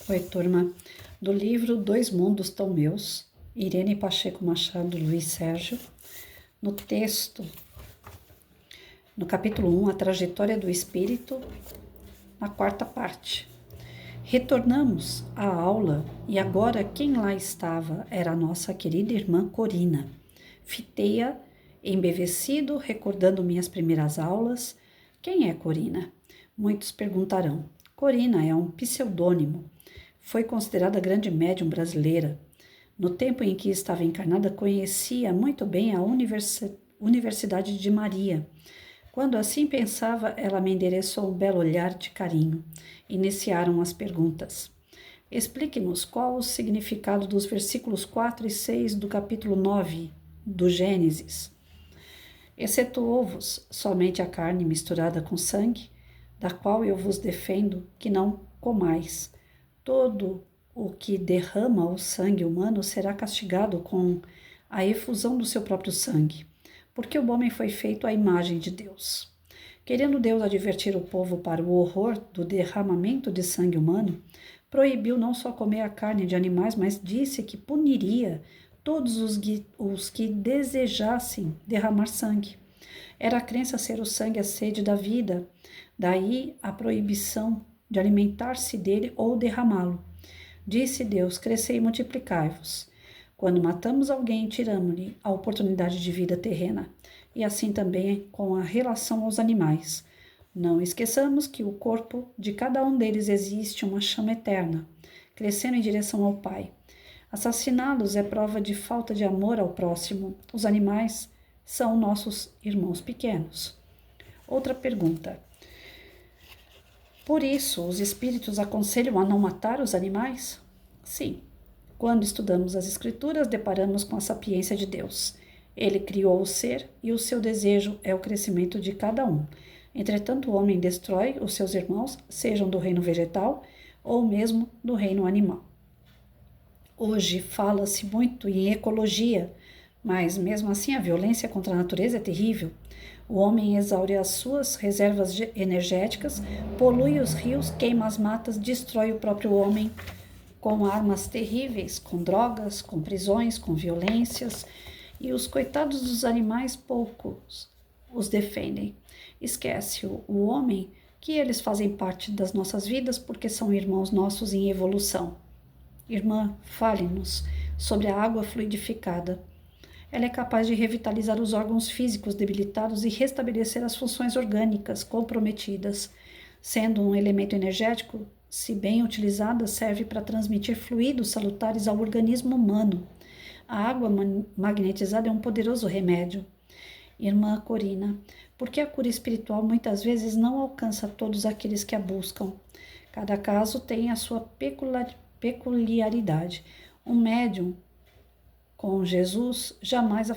Oi, turma. Do livro Dois Mundos Tão Meus, Irene Pacheco Machado, Luiz Sérgio. No texto, no capítulo 1, A Trajetória do Espírito, na quarta parte. Retornamos à aula e agora quem lá estava era a nossa querida irmã Corina. Fitei-a, embevecido, recordando minhas primeiras aulas. Quem é Corina? Muitos perguntarão. Corina é um pseudônimo. Foi considerada grande médium brasileira. No tempo em que estava encarnada, conhecia muito bem a Universidade de Maria. Quando assim pensava, ela me endereçou um belo olhar de carinho. Iniciaram as perguntas. Explique-nos qual o significado dos versículos 4 e 6 do capítulo 9 do Gênesis. Excetuou-vos somente a carne misturada com sangue, da qual eu vos defendo que não comais. Todo o que derrama o sangue humano será castigado com a efusão do seu próprio sangue, porque o homem foi feito à imagem de Deus. Querendo Deus advertir o povo para o horror do derramamento de sangue humano, proibiu não só comer a carne de animais, mas disse que puniria todos os que desejassem derramar sangue. Era a crença ser o sangue a sede da vida, daí a proibição de alimentar-se dele ou derramá-lo. Disse Deus, crescei e multiplicai-vos. Quando matamos alguém, tiramos-lhe a oportunidade de vida terrena, e assim também com a relação aos animais. Não esqueçamos que o corpo de cada um deles existe uma chama eterna, crescendo em direção ao Pai. Assassiná-los é prova de falta de amor ao próximo. Os animais são nossos irmãos pequenos. Outra pergunta. Por isso, os espíritos aconselham a não matar os animais? Sim. Quando estudamos as Escrituras, deparamos com a sapiência de Deus. Ele criou o ser e o seu desejo é o crescimento de cada um. Entretanto, o homem destrói os seus irmãos, sejam do reino vegetal ou mesmo do reino animal. Hoje fala-se muito em ecologia, mas mesmo assim a violência contra a natureza é terrível. O homem exaure as suas reservas energéticas, polui os rios, queima as matas, destrói o próprio homem com armas terríveis, com drogas, com prisões, com violências, e os coitados dos animais poucos os defendem. Esquece o homem que eles fazem parte das nossas vidas porque são irmãos nossos em evolução. Irmã, fale-nos sobre a água fluidificada. Ela é capaz de revitalizar os órgãos físicos debilitados e restabelecer as funções orgânicas comprometidas. Sendo um elemento energético, se bem utilizada, serve para transmitir fluidos salutares ao organismo humano. A água magnetizada é um poderoso remédio. Irmã Corina, por que a cura espiritual muitas vezes não alcança todos aqueles que a buscam? Cada caso tem a sua peculiaridade. Um médium com Jesus jamais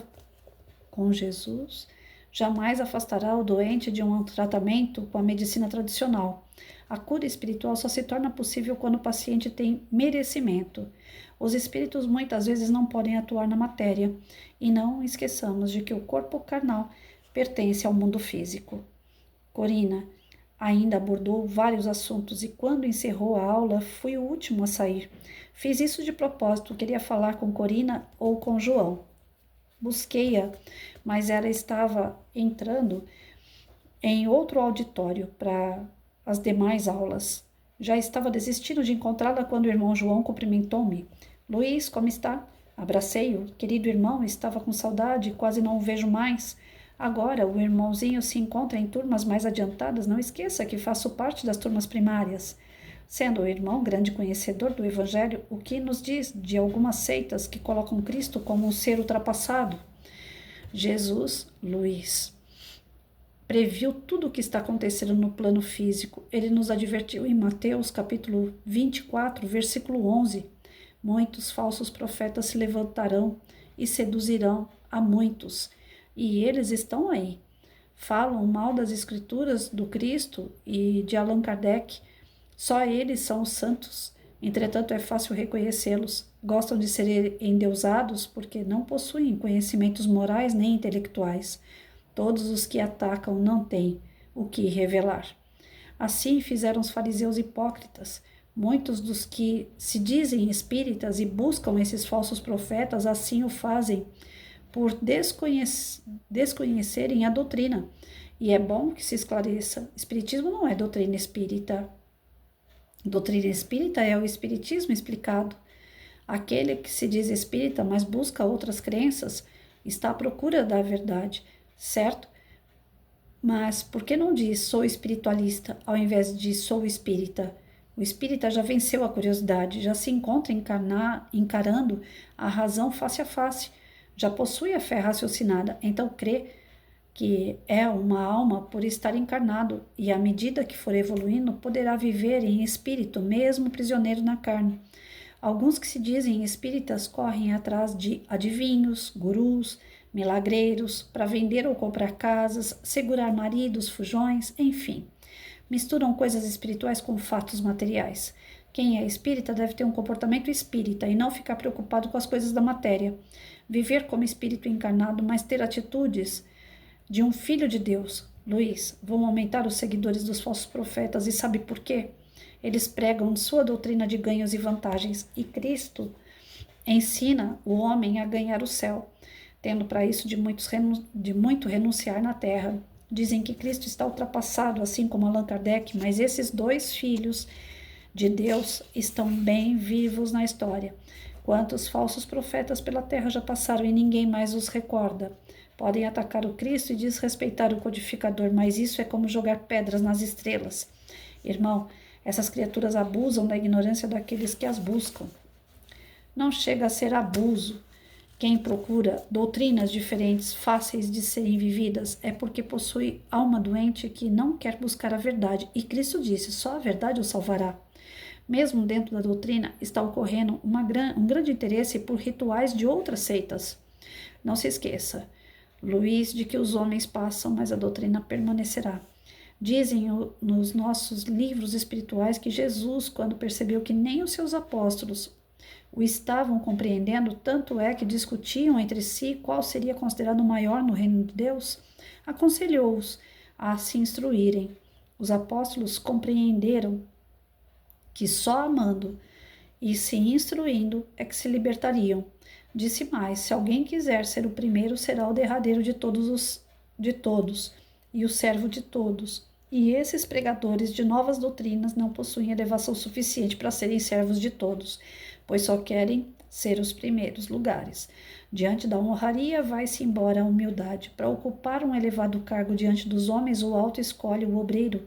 afastará o doente de um tratamento com a medicina tradicional. A cura espiritual só se torna possível quando o paciente tem merecimento. Os espíritos muitas vezes não podem atuar na matéria, e não esqueçamos de que o corpo carnal pertence ao mundo físico. Corina ainda abordou vários assuntos e quando encerrou a aula, fui o último a sair. Fiz isso de propósito, queria falar com Corina ou com João. Busquei-a, mas ela estava entrando em outro auditório para as demais aulas. Já estava desistindo de encontrá-la quando o irmão João cumprimentou-me. Luiz, como está? Abracei-o. Querido irmão, estava com saudade, quase não o vejo mais. Agora o irmãozinho se encontra em turmas mais adiantadas. Não esqueça que faço parte das turmas primárias. Sendo o irmão grande conhecedor do Evangelho, o que nos diz de algumas seitas que colocam Cristo como um ser ultrapassado? Jesus, Luiz, previu tudo o que está acontecendo no plano físico. Ele nos advertiu em Mateus capítulo 24, versículo 11. Muitos falsos profetas se levantarão e seduzirão a muitos. E eles estão aí. Falam mal das escrituras do Cristo e de Allan Kardec. Só eles são os santos. Entretanto, é fácil reconhecê-los. Gostam de ser endeusados porque não possuem conhecimentos morais nem intelectuais. Todos os que atacam não têm o que revelar. Assim fizeram os fariseus hipócritas. Muitos dos que se dizem espíritas e buscam esses falsos profetas assim o fazem por desconhecerem a doutrina. E é bom que se esclareça: espiritismo não é doutrina espírita. Doutrina espírita é o espiritismo explicado. Aquele que se diz espírita, mas busca outras crenças, está à procura da verdade, certo? Mas por que não diz sou espiritualista ao invés de sou espírita? O espírita já venceu a curiosidade, já se encontra encarando a razão face a face, já possui a fé raciocinada, então crê que é uma alma por estar encarnado e, à medida que for evoluindo, poderá viver em espírito, mesmo prisioneiro na carne. Alguns que se dizem espíritas correm atrás de adivinhos, gurus, milagreiros, para vender ou comprar casas, segurar maridos, fujões, enfim. Misturam coisas espirituais com fatos materiais. Quem é espírita deve ter um comportamento espírita e não ficar preocupado com as coisas da matéria. Viver como espírito encarnado, mas ter atitudes de um filho de Deus. Luiz, vão aumentar os seguidores dos falsos profetas e sabe por quê? Eles pregam sua doutrina de ganhos e vantagens e Cristo ensina o homem a ganhar o céu, tendo para isso de muito renunciar na terra. Dizem que Cristo está ultrapassado, assim como Allan Kardec, mas esses dois filhos de Deus estão bem vivos na história. Quantos falsos profetas pela terra já passaram e ninguém mais os recorda? Podem atacar o Cristo e desrespeitar o codificador, mas isso é como jogar pedras nas estrelas. Irmão, essas criaturas abusam da ignorância daqueles que as buscam. Não chega a ser abuso. Quem procura doutrinas diferentes, fáceis de serem vividas, é porque possui alma doente que não quer buscar a verdade. E Cristo disse, só a verdade o salvará. Mesmo dentro da doutrina está ocorrendo um grande interesse por rituais de outras seitas. Não se esqueça, Luiz, de que os homens passam, mas a doutrina permanecerá. Dizem nos nossos livros espirituais que Jesus, quando percebeu que nem os seus apóstolos o estavam compreendendo, tanto é que discutiam entre si qual seria considerado maior no reino de Deus, aconselhou-os a se instruírem. Os apóstolos compreenderam que só amando e se instruindo é que se libertariam. Disse mais: se alguém quiser ser o primeiro, será o derradeiro de todos e o servo de todos. E esses pregadores de novas doutrinas não possuem elevação suficiente para serem servos de todos, pois só querem ser os primeiros lugares. Diante da honraria vai-se embora a humildade. Para ocupar um elevado cargo diante dos homens, o alto escolhe o obreiro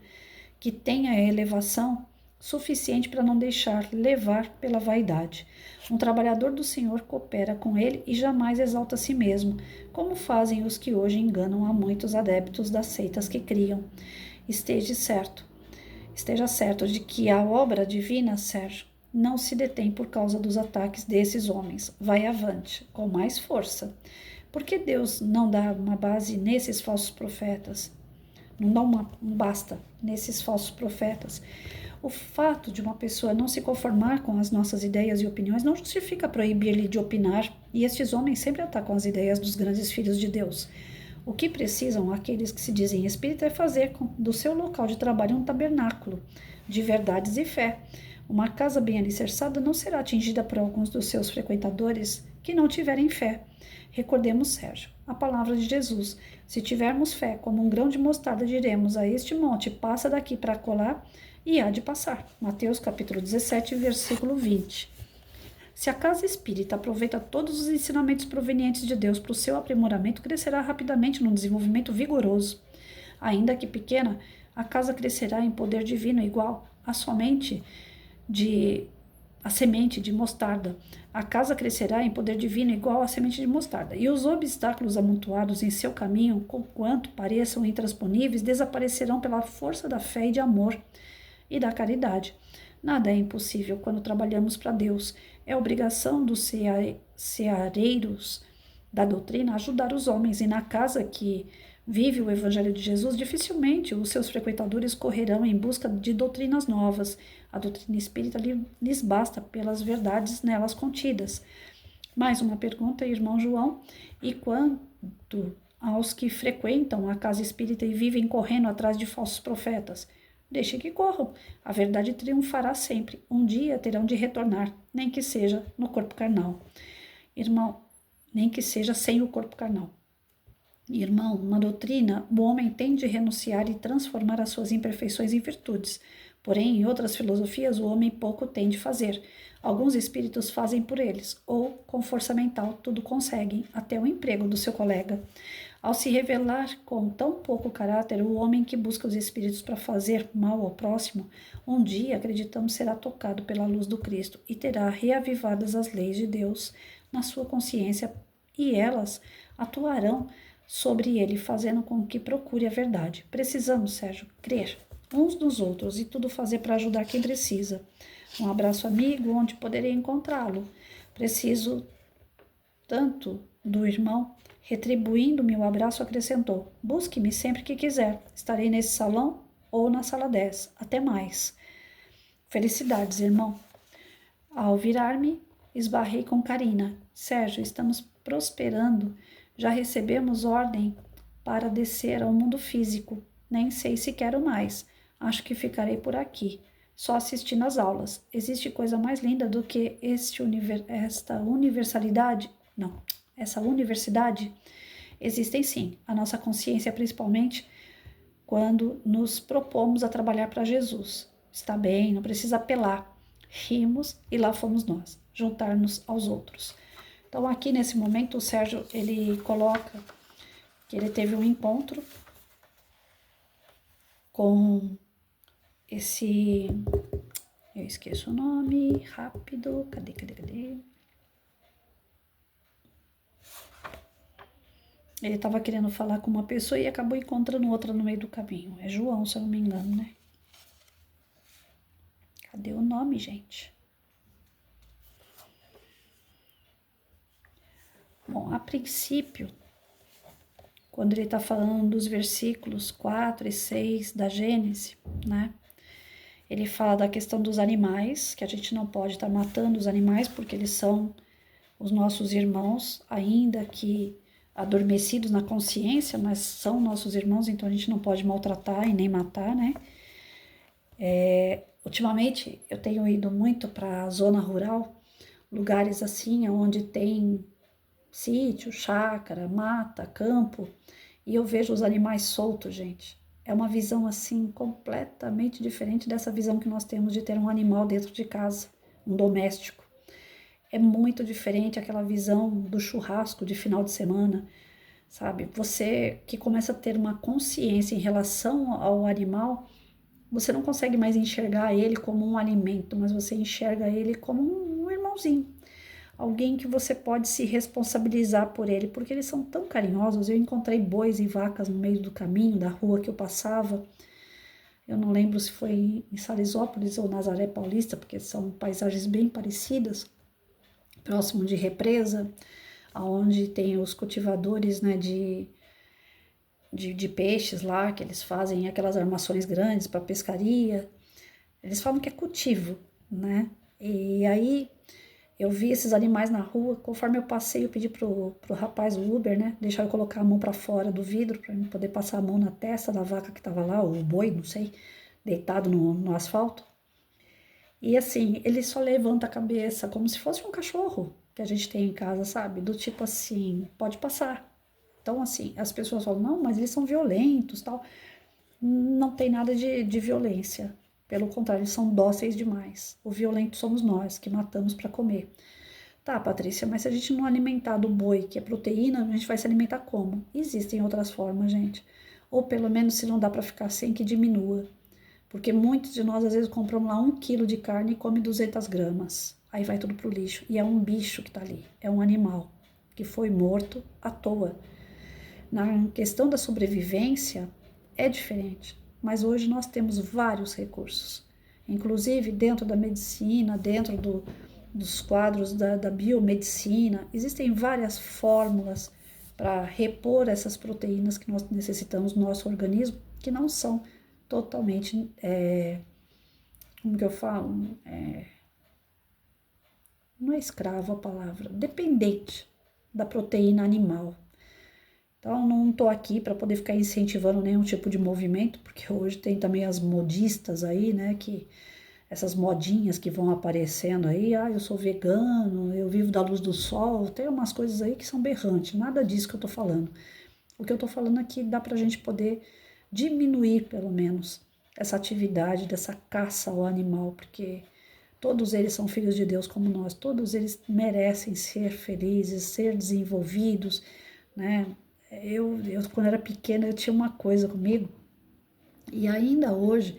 que tenha a elevação suficiente para não deixar levar pela vaidade. Um trabalhador do Senhor coopera com ele e jamais exalta a si mesmo, como fazem os que hoje enganam a muitos adeptos das seitas que criam. Esteja certo de que a obra divina, Sérgio, não se detém por causa dos ataques desses homens. Vai avante, com mais força. Por que Deus não dá uma base nesses falsos profetas? Não dá um basta nesses falsos profetas? O fato de uma pessoa não se conformar com as nossas ideias e opiniões não justifica proibir-lhe de opinar, e estes homens sempre atacam as ideias dos grandes filhos de Deus. O que precisam aqueles que se dizem espírita é fazer do seu local de trabalho um tabernáculo de verdades e fé. Uma casa bem alicerçada não será atingida por alguns dos seus frequentadores que não tiverem fé. Recordemos, Sérgio, a palavra de Jesus. Se tivermos fé como um grão de mostarda, diremos a este monte, passa daqui para colar, e há de passar. Mateus capítulo 17, versículo 20. Se a casa espírita aproveita todos os ensinamentos provenientes de Deus para o seu aprimoramento, crescerá rapidamente num desenvolvimento vigoroso. Ainda que pequena, a casa crescerá em poder divino igual a semente de mostarda. A casa crescerá em poder divino igual à semente de mostarda. E os obstáculos amontoados em seu caminho, conquanto pareçam intransponíveis, desaparecerão pela força da fé e de amor e da caridade. Nada é impossível quando trabalhamos para Deus. É obrigação dos ceareiros da doutrina ajudar os homens, e na casa que vive o Evangelho de Jesus, dificilmente os seus frequentadores correrão em busca de doutrinas novas. A doutrina espírita lhes basta pelas verdades nelas contidas. Mais uma pergunta, irmão João: e quanto aos que frequentam a casa espírita e vivem correndo atrás de falsos profetas? Deixe que corram. A verdade triunfará sempre. Um dia terão de retornar, nem que seja no corpo carnal. Irmão, nem que seja sem o corpo carnal. Irmão, na doutrina, o homem tem de renunciar e transformar as suas imperfeições em virtudes. Porém, em outras filosofias, o homem pouco tem de fazer. Alguns espíritos fazem por eles, ou, com força mental, tudo conseguem, até o emprego do seu colega. Ao se revelar com tão pouco caráter, o homem que busca os espíritos para fazer mal ao próximo, um dia, acreditamos, será tocado pela luz do Cristo e terá reavivadas as leis de Deus na sua consciência, e elas atuarão sobre ele, fazendo com que procure a verdade. Precisamos, Sérgio, crer uns nos outros e tudo fazer para ajudar quem precisa. Um abraço amigo, onde poderei encontrá-lo. Preciso tanto do irmão. Retribuindo meu abraço, acrescentou: busque-me sempre que quiser. Estarei nesse salão ou na sala 10. Até mais. Felicidades, irmão. Ao virar-me, esbarrei com Karina. Sérgio, estamos prosperando. Já recebemos ordem para descer ao mundo físico. Nem sei se quero mais. Acho que ficarei por aqui, só assistindo às aulas. Existe coisa mais linda do que esta universalidade? Não, essa universidade? Existem sim, a nossa consciência principalmente quando nos propomos a trabalhar para Jesus. Está bem, não precisa apelar. Rimos e lá fomos nós, juntar-nos aos outros. Então aqui nesse momento o Sérgio, ele coloca que ele teve um encontro com esse... Eu esqueço o nome, rápido, cadê? Ele estava querendo falar com uma pessoa e acabou encontrando outra no meio do caminho. É João, se eu não me engano, né? Cadê o nome, gente? Bom, a princípio, quando ele está falando dos versículos 4 e 6 da Gênesis, né? Ele fala da questão dos animais, que a gente não pode estar matando os animais porque eles são os nossos irmãos, ainda que adormecidos na consciência, mas são nossos irmãos, então a gente não pode maltratar e nem matar, né? Ultimamente eu tenho ido muito para a zona rural, lugares assim onde tem sítio, chácara, mata, campo, e eu vejo os animais soltos, gente. É uma visão assim completamente diferente dessa visão que nós temos de ter um animal dentro de casa, um doméstico. É muito diferente aquela visão do churrasco de final de semana, sabe? Você que começa a ter uma consciência em relação ao animal, você não consegue mais enxergar ele como um alimento, mas você enxerga ele como um irmãozinho. Alguém que você pode se responsabilizar por ele, porque eles são tão carinhosos. Eu encontrei bois e vacas no meio do caminho, da rua que eu passava. Eu não lembro se foi em Salesópolis ou Nazaré Paulista, porque são paisagens bem parecidas, próximo de represa, onde tem os cultivadores, né, de peixes lá, que eles fazem aquelas armações grandes para pescaria. Eles falam que é cultivo, né? E aí eu vi esses animais na rua. Conforme eu passei, eu pedi pro rapaz, o Uber, né, deixar eu colocar a mão para fora do vidro para eu poder passar a mão na testa da vaca que tava lá, ou o boi, não sei, deitado no asfalto. E assim, ele só levanta a cabeça como se fosse um cachorro que a gente tem em casa, sabe? Do tipo assim, pode passar. Então, assim, as pessoas falam, não, mas eles são violentos, tal. Não tem nada de violência. Pelo contrário, eles são dóceis demais. O violento somos nós, que matamos para comer. Tá, Patrícia, mas se a gente não alimentar do boi, que é proteína, a gente vai se alimentar como? Existem outras formas, gente. Ou pelo menos, se não dá para ficar sem, que diminua. Porque muitos de nós, às vezes, compramos lá 1 quilo de carne e come 200 gramas. Aí vai tudo pro lixo. E é um bicho que tá ali. É um animal que foi morto à toa. Na questão da sobrevivência, é diferente. Mas hoje nós temos vários recursos. Inclusive, dentro da medicina, dentro dos quadros da biomedicina, existem várias fórmulas para repor essas proteínas que nós necessitamos no nosso organismo, que não são totalmente, como que eu falo? Não é escravo a palavra, dependente da proteína animal. Então, não estou aqui para poder ficar incentivando nenhum tipo de movimento, porque hoje tem também as modistas aí, né, que essas modinhas que vão aparecendo aí, eu sou vegano, eu vivo da luz do sol, tem umas coisas aí que são berrantes, nada disso que eu tô falando. O que eu tô falando aqui dá pra gente poder diminuir, pelo menos, essa atividade dessa caça ao animal, porque todos eles são filhos de Deus como nós, todos eles merecem ser felizes, ser desenvolvidos, né? Eu quando era pequena, eu tinha uma coisa comigo, e ainda hoje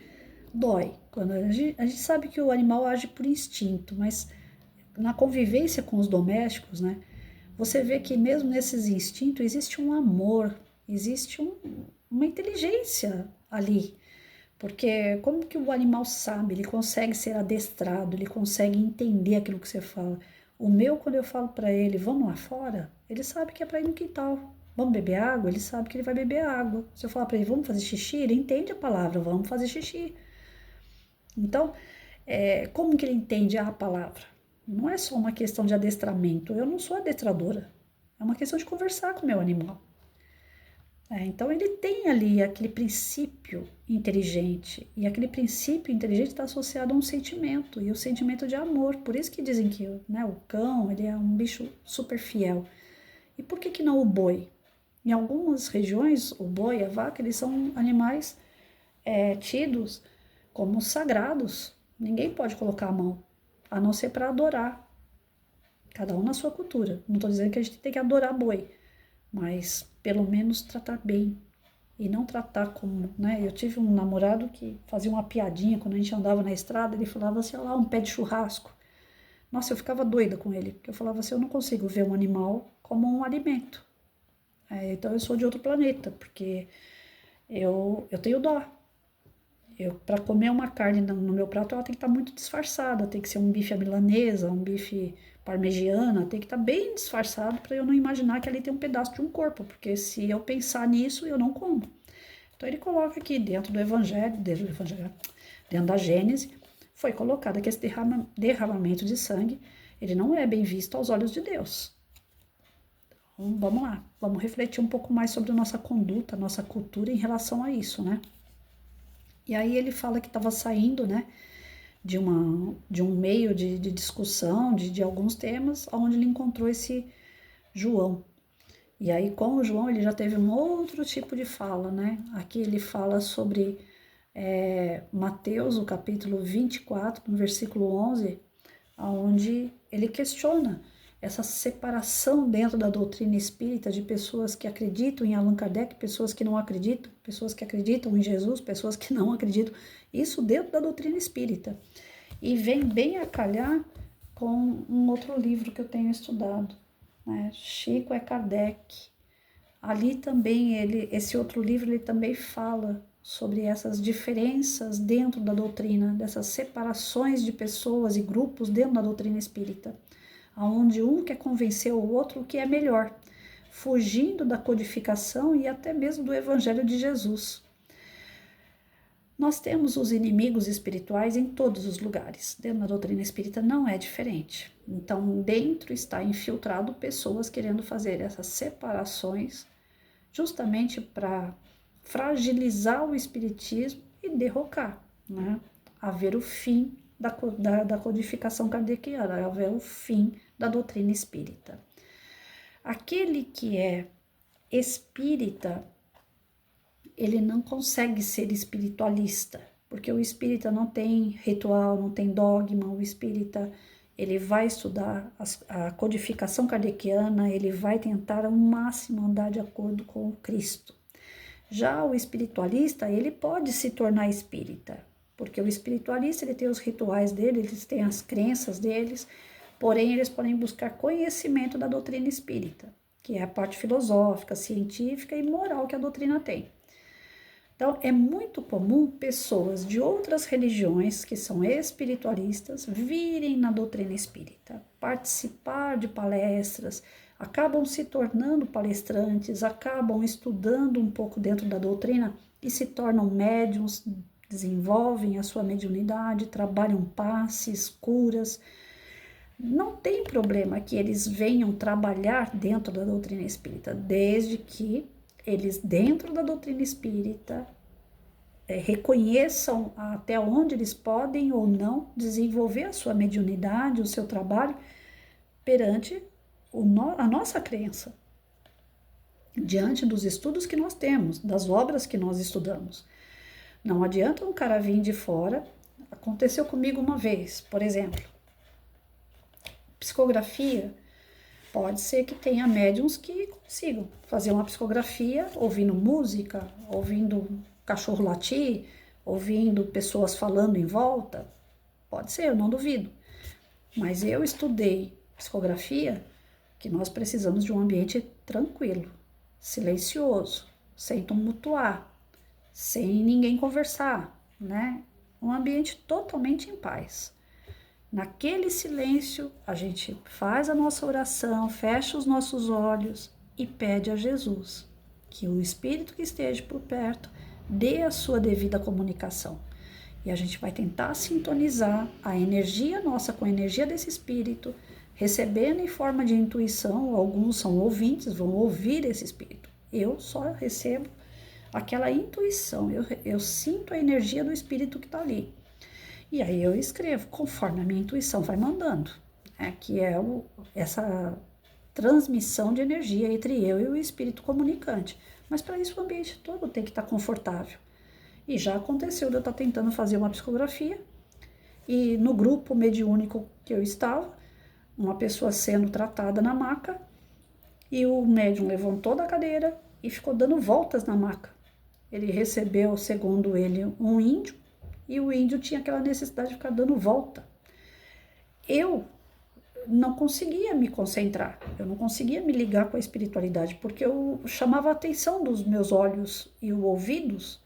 dói. Quando a gente sabe que o animal age por instinto, mas na convivência com os domésticos, né? Você vê que mesmo nesses instintos existe um amor, existe uma inteligência ali. Porque como que o animal sabe? Ele consegue ser adestrado, ele consegue entender aquilo que você fala. O meu, quando eu falo para ele, vamos lá fora, ele sabe que é para ir no quintal. Vamos beber água? Ele sabe que ele vai beber água. Se eu falar para ele, vamos fazer xixi, ele entende a palavra, vamos fazer xixi. Então, como que ele entende a palavra? Não é só uma questão de adestramento. Eu não sou adestradora. É uma questão de conversar com o meu animal. Então, ele tem ali aquele princípio inteligente. E aquele princípio inteligente está associado a um sentimento. E o sentimento de amor. Por isso que dizem que, né, o cão ele é um bicho super fiel. E por que não o boi? Em algumas regiões, o boi e a vaca, eles são animais tidos como sagrados. Ninguém pode colocar a mão, a não ser para adorar. Cada um na sua cultura. Não estou dizendo que a gente tem que adorar boi, mas pelo menos tratar bem. E não tratar como, né? Eu tive um namorado que fazia uma piadinha quando a gente andava na estrada, ele falava assim, olha lá, um pé de churrasco. Nossa, eu ficava doida com ele, porque eu falava assim, eu não consigo ver um animal como um alimento. Então eu sou de outro planeta, porque eu tenho dó. Para comer uma carne no meu prato, ela tem que estar muito disfarçada, tem que ser um bife à milanesa, um bife parmegiana, tem que estar bem disfarçado para eu não imaginar que ali tem um pedaço de um corpo, porque se eu pensar nisso, eu não como. Então ele coloca aqui dentro do evangelho, dentro da Gênese, foi colocado que esse derramamento de sangue, ele não é bem visto aos olhos de Deus. Então, vamos lá, vamos refletir um pouco mais sobre a nossa conduta, a nossa cultura em relação a isso, né? E aí ele fala que estava saindo, né, de um meio de discussão, de alguns temas, onde ele encontrou esse João. E aí com o João ele já teve um outro tipo de fala, né? Aqui ele fala sobre Mateus, o capítulo 24, no versículo 11, onde ele questiona essa separação dentro da doutrina espírita de pessoas que acreditam em Allan Kardec, pessoas que não acreditam, pessoas que acreditam em Jesus, pessoas que não acreditam, isso dentro da doutrina espírita. E vem bem a calhar com um outro livro que eu tenho estudado, né? Chico é Kardec. Ali também, esse outro livro, ele também fala sobre essas diferenças dentro da doutrina, dessas separações de pessoas e grupos dentro da doutrina espírita, onde um quer convencer o outro que é melhor, fugindo da codificação e até mesmo do Evangelho de Jesus. Nós temos os inimigos espirituais em todos os lugares. Dentro da doutrina espírita não é diferente. Então, dentro está infiltrado pessoas querendo fazer essas separações justamente para fragilizar o espiritismo e derrocar, né? Haver o fim da codificação kardeciana, haver o fim da doutrina espírita. Aquele que é espírita, ele não consegue ser espiritualista, porque o espírita não tem ritual, não tem dogma, o espírita ele vai estudar a codificação kardeciana, ele vai tentar ao máximo andar de acordo com o Cristo. Já o espiritualista, ele pode se tornar espírita, porque o espiritualista ele tem os rituais dele, eles têm as crenças deles, porém eles podem buscar conhecimento da doutrina espírita, que é a parte filosófica, científica e moral que a doutrina tem. Então, é muito comum pessoas de outras religiões que são espiritualistas virem na doutrina espírita, participar de palestras, acabam se tornando palestrantes, acabam estudando um pouco dentro da doutrina e se tornam médiums, desenvolvem a sua mediunidade, trabalham passes, curas. Não tem problema que eles venham trabalhar dentro da doutrina espírita, desde que eles dentro da doutrina espírita reconheçam até onde eles podem ou não desenvolver a sua mediunidade, o seu trabalho perante a nossa crença, diante dos estudos que nós temos, das obras que nós estudamos. Não adianta um cara vir de fora. Aconteceu comigo uma vez, por exemplo, psicografia. Pode ser que tenha médiums que consigam fazer uma psicografia ouvindo música, ouvindo cachorro latir, ouvindo pessoas falando em volta. Pode ser, eu não duvido. Mas eu estudei psicografia que nós precisamos de um ambiente tranquilo, silencioso, sem tumultuar, sem ninguém conversar, né? Um ambiente totalmente em paz. Naquele silêncio, a gente faz a nossa oração, fecha os nossos olhos e pede a Jesus que o Espírito que esteja por perto dê a sua devida comunicação. E a gente vai tentar sintonizar a energia nossa com a energia desse Espírito, recebendo em forma de intuição. Alguns são ouvintes, vão ouvir esse Espírito. Eu só recebo aquela intuição, eu sinto a energia do Espírito que está ali. E aí eu escrevo conforme a minha intuição vai mandando, que é essa transmissão de energia entre eu e o espírito comunicante. Mas para isso o ambiente todo tem que estar confortável. E já aconteceu de eu estar tentando fazer uma psicografia e no grupo mediúnico que eu estava, uma pessoa sendo tratada na maca e o médium levantou da cadeira e ficou dando voltas na maca. Ele recebeu, segundo ele, um índio, e o índio tinha aquela necessidade de ficar dando volta. Eu não conseguia me concentrar, eu não conseguia me ligar com a espiritualidade, porque eu chamava a atenção dos meus olhos e os ouvidos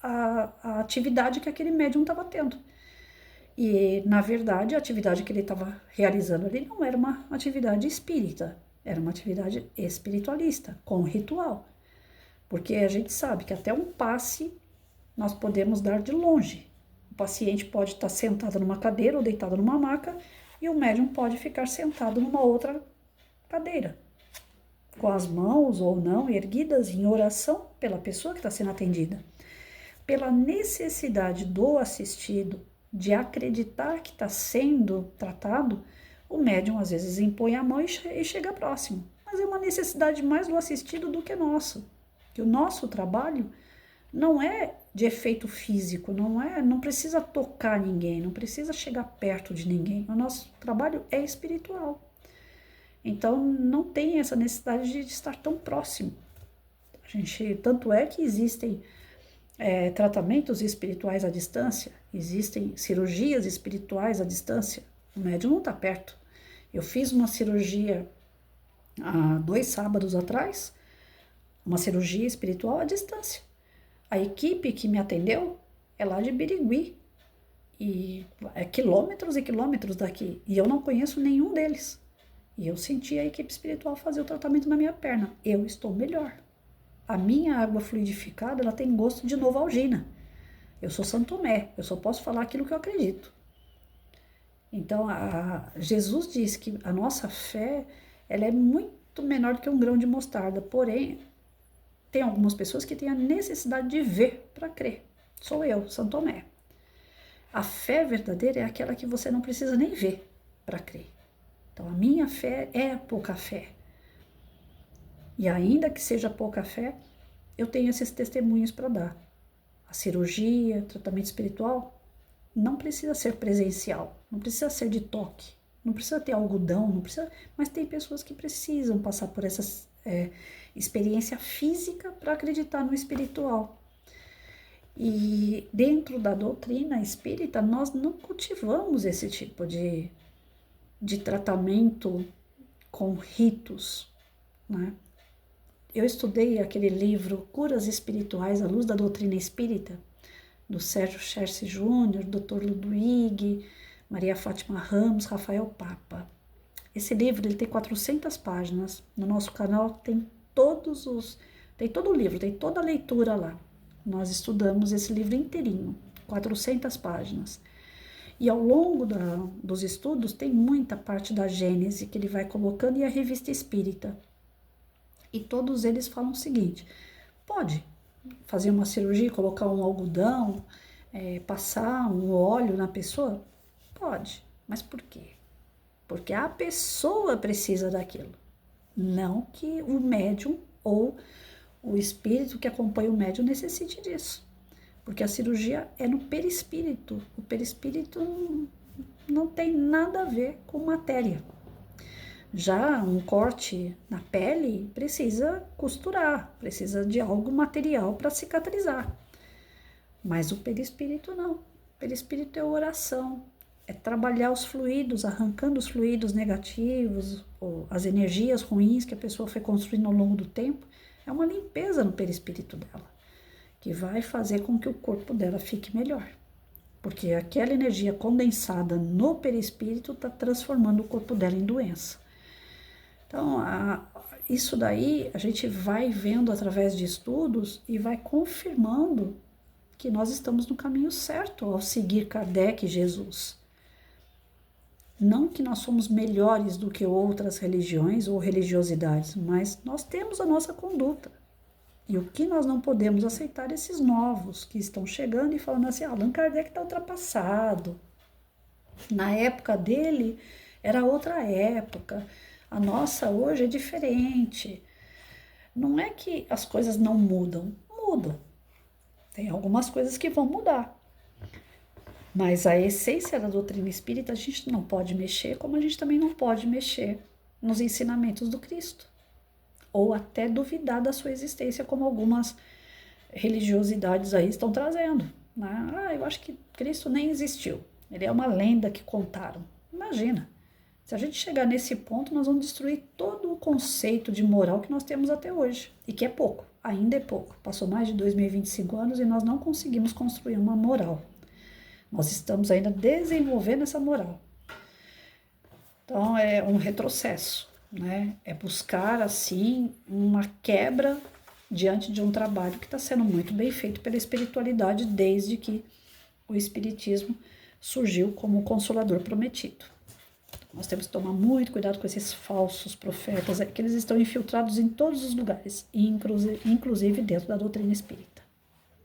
a atividade que aquele médium estava tendo. E, na verdade, a atividade que ele estava realizando ali não era uma atividade espírita, era uma atividade espiritualista, com ritual. Porque a gente sabe que até um passe nós podemos dar de longe. O paciente pode estar sentado numa cadeira ou deitado numa maca e o médium pode ficar sentado numa outra cadeira, com as mãos ou não erguidas em oração pela pessoa que está sendo atendida. Pela necessidade do assistido de acreditar que está sendo tratado, o médium às vezes impõe a mão e chega próximo. Mas é uma necessidade mais do assistido do que nossa. Que o nosso trabalho não é de efeito físico, não precisa tocar ninguém, não precisa chegar perto de ninguém. O nosso trabalho é espiritual. Então não tem essa necessidade de estar tão próximo. Tanto é que existem tratamentos espirituais à distância, existem cirurgias espirituais à distância. O médium não está perto. Eu fiz uma cirurgia há 2 sábados atrás, uma cirurgia espiritual à distância. A equipe que me atendeu é lá de Birigui, e é quilômetros e quilômetros daqui, e eu não conheço nenhum deles. E eu senti a equipe espiritual fazer o tratamento na minha perna. Eu estou melhor. A minha água fluidificada, ela tem gosto de Novalgina. Eu sou Santo Tomé, eu só posso falar aquilo que eu acredito. Então, Jesus diz que a nossa fé, ela é muito menor do que um grão de mostarda, porém, tem algumas pessoas que têm a necessidade de ver para crer. Sou eu, Santo Tomé. A fé verdadeira é aquela que você não precisa nem ver para crer. Então, a minha fé é pouca fé. E ainda que seja pouca fé, eu tenho esses testemunhos para dar. A cirurgia, tratamento espiritual, não precisa ser presencial, não precisa ser de toque, não precisa ter algodão, não precisa, mas tem pessoas que precisam passar por essa experiência física para acreditar no espiritual. E dentro da doutrina espírita, nós não cultivamos esse tipo de tratamento com ritos, né? Eu estudei aquele livro Curas Espirituais à Luz da Doutrina Espírita, do Sérgio Cherce Júnior, Dr. Ludwig, Maria Fátima Ramos, Rafael Papa. Esse livro ele tem 400 páginas. No nosso canal tem todo o livro, tem toda a leitura lá. Nós estudamos esse livro inteirinho, 400 páginas. E ao longo dos estudos tem muita parte da Gênese que ele vai colocando e a Revista Espírita. E todos eles falam o seguinte: pode fazer uma cirurgia, colocar um algodão, passar um óleo na pessoa? Pode. Mas por quê? Porque a pessoa precisa daquilo, não que o médium ou o espírito que acompanha o médium necessite disso. Porque a cirurgia é no perispírito. O perispírito não tem nada a ver com matéria. Já um corte na pele precisa costurar, precisa de algo material para cicatrizar. Mas o perispírito não. O perispírito é oração, é trabalhar os fluidos, arrancando os fluidos negativos, ou as energias ruins que a pessoa foi construindo ao longo do tempo. É uma limpeza no perispírito dela, que vai fazer com que o corpo dela fique melhor. Porque aquela energia condensada no perispírito está transformando o corpo dela em doença. Então, isso daí a gente vai vendo através de estudos e vai confirmando que nós estamos no caminho certo ao seguir Kardec e Jesus. Não que nós somos melhores do que outras religiões ou religiosidades, mas nós temos a nossa conduta. E o que nós não podemos aceitar esses novos que estão chegando e falando assim: Allan Kardec está ultrapassado. Na época dele era outra época. A nossa hoje é diferente. Não é que as coisas não mudam, mudam. Tem algumas coisas que vão mudar. Mas a essência da doutrina espírita a gente não pode mexer, como a gente também não pode mexer nos ensinamentos do Cristo. Ou até duvidar da sua existência, como algumas religiosidades aí estão trazendo. Né? Eu acho que Cristo nem existiu. Ele é uma lenda que contaram. Imagina. Se a gente chegar nesse ponto, nós vamos destruir todo o conceito de moral que nós temos até hoje. E que é pouco, ainda é pouco. Passou mais de 2025 anos e nós não conseguimos construir uma moral. Nós estamos ainda desenvolvendo essa moral. Então, é um retrocesso, né? É buscar, assim, uma quebra diante de um trabalho que está sendo muito bem feito pela espiritualidade desde que o espiritismo surgiu como o consolador prometido. Nós temos que tomar muito cuidado com esses falsos profetas, que eles estão infiltrados em todos os lugares, inclusive dentro da doutrina espírita.